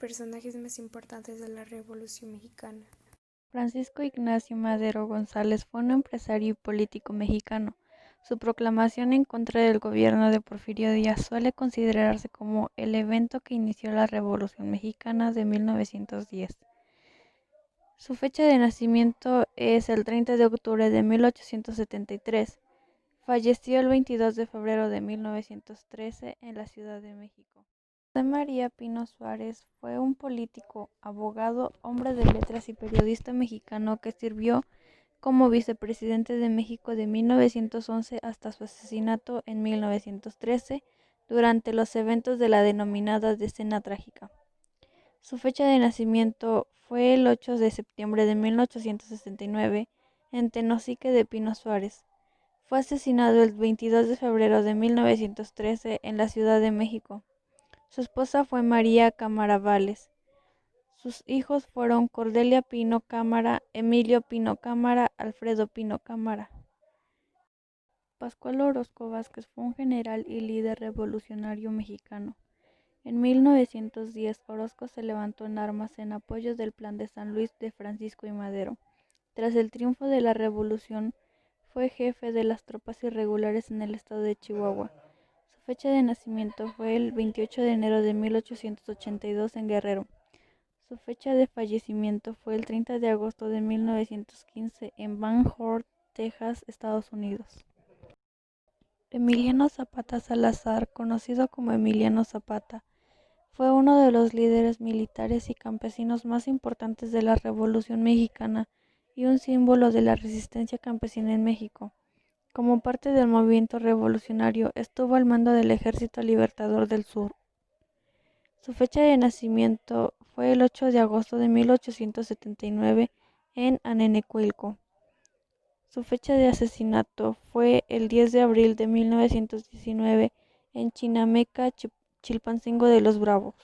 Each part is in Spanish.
Personajes más importantes de la Revolución Mexicana. Francisco Ignacio Madero González fue un empresario y político mexicano. Su proclamación en contra del gobierno de Porfirio Díaz suele considerarse como el evento que inició la Revolución Mexicana de 1910. Su fecha de nacimiento es el 30 de octubre de 1873. Falleció el 22 de febrero de 1913 en la Ciudad de México. José María Pino Suárez fue un político, abogado, hombre de letras y periodista mexicano que sirvió como vicepresidente de México de 1911 hasta su asesinato en 1913 durante los eventos de la denominada Decena Trágica. Su fecha de nacimiento fue el 8 de septiembre de 1869 en Tenosique de Pino Suárez. Fue asesinado el 22 de febrero de 1913 en la Ciudad de México. Su esposa fue María Cámara Vales. Sus hijos fueron Cordelia Pino Cámara, Emilio Pino Cámara, Alfredo Pino Cámara. Pascual Orozco Vázquez fue un general y líder revolucionario mexicano. En 1910, Orozco se levantó en armas en apoyo del Plan de San Luis de Francisco I. Madero. Tras el triunfo de la revolución, fue jefe de las tropas irregulares en el estado de Chihuahua. Su fecha de nacimiento fue el 28 de enero de 1882 en Guerrero. Su fecha de fallecimiento fue el 30 de agosto de 1915 en Van Horn, Texas, Estados Unidos. Emiliano Zapata Salazar, conocido como Emiliano Zapata, fue uno de los líderes militares y campesinos más importantes de la Revolución Mexicana y un símbolo de la resistencia campesina en México. Como parte del movimiento revolucionario, estuvo al mando del Ejército Libertador del Sur. Su fecha de nacimiento fue el 8 de agosto de 1879 en Anenecuilco. Su fecha de asesinato fue el 10 de abril de 1919 en Chinameca, Chilpancingo de los Bravos.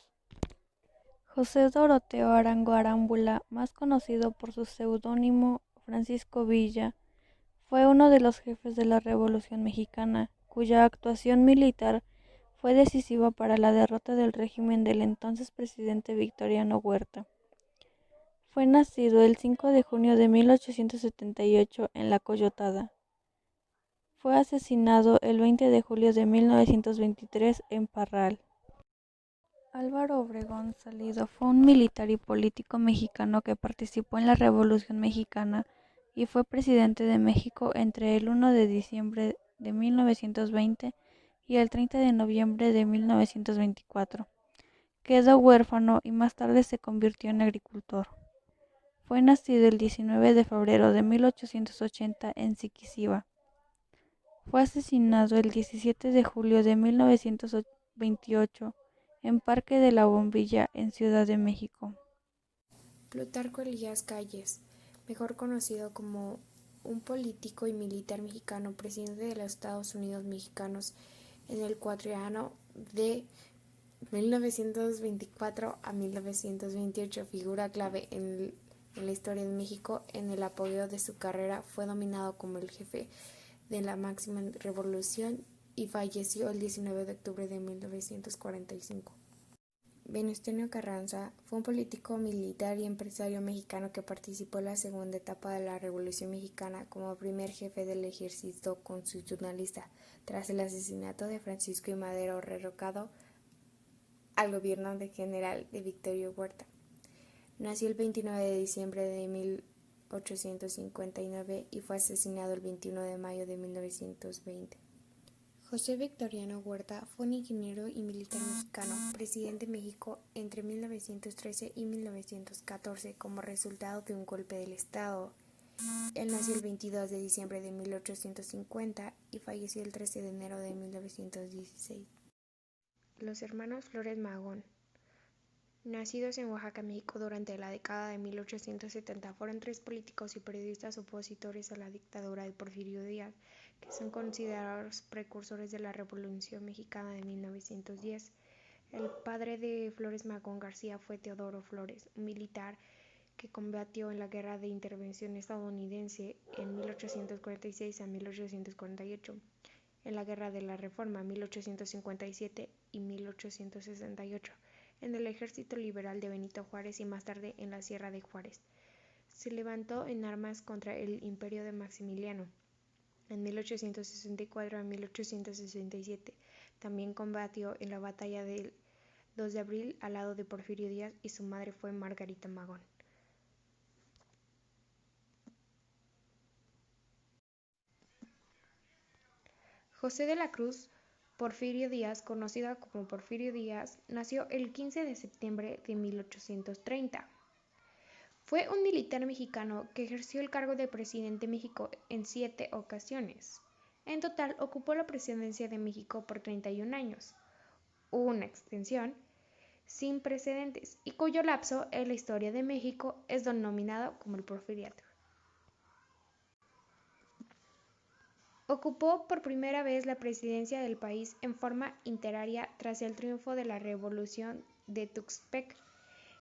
José Doroteo Arango Arámbula, más conocido por su seudónimo Francisco Villa, fue uno de los jefes de la Revolución Mexicana, cuya actuación militar fue decisiva para la derrota del régimen del entonces presidente Victoriano Huerta. Fue nacido el 5 de junio de 1878 en La Coyotada. Fue asesinado el 20 de julio de 1923 en Parral. Álvaro Obregón Salido fue un militar y político mexicano que participó en la Revolución Mexicana y fue presidente de México entre el 1 de diciembre de 1920 y el 30 de noviembre de 1924. Quedó huérfano y más tarde se convirtió en agricultor. Fue nacido el 19 de febrero de 1880 en Ziquisiba. Fue asesinado el 17 de julio de 1928 en Parque de la Bombilla, en Ciudad de México. Plutarco Elías Calles, mejor conocido como un político y militar mexicano, presidente de los Estados Unidos mexicanos en el cuatrienio de 1924 a 1928, figura clave en la historia de México. En el apogeo de su carrera fue nominado como el jefe de la máxima revolución y falleció el 19 de octubre de 1945. Venustiano Carranza fue un político, militar y empresario mexicano que participó en la segunda etapa de la Revolución Mexicana como primer jefe del ejército constitucionalista tras el asesinato de Francisco I. Madero, derrocado al gobierno del general de Victorio Huerta. Nació el 29 de diciembre de 1859 y fue asesinado el 21 de mayo de 1920. José Victoriano Huerta fue un ingeniero y militar mexicano, presidente de México entre 1913 y 1914 como resultado de un golpe del Estado. Él nació el 22 de diciembre de 1850 y falleció el 13 de enero de 1916. Los hermanos Flores Magón, nacidos en Oaxaca, México durante la década de 1870, fueron tres políticos y periodistas opositores a la dictadura de Porfirio Díaz, que son considerados precursores de la Revolución Mexicana de 1910. El padre de Flores Magón García fue Teodoro Flores, un militar que combatió en la Guerra de Intervención estadounidense en 1846 a 1848, en la Guerra de la Reforma 1857 y 1868, en el Ejército Liberal de Benito Juárez y más tarde en la Sierra de Juárez. Se levantó en armas contra el imperio de Maximiliano en 1864 a 1867. También combatió en la batalla del 2 de abril al lado de Porfirio Díaz y su madre fue Margarita Magón. José de la Cruz Porfirio Díaz, conocido como Porfirio Díaz, nació el 15 de septiembre de 1830. Fue un militar mexicano que ejerció el cargo de presidente de México en 7 ocasiones. En total ocupó la presidencia de México por 31 años, una extensión sin precedentes y cuyo lapso en la historia de México es denominado como el Porfiriato. Ocupó por primera vez la presidencia del país en forma interaria tras el triunfo de la Revolución de Tuxtepec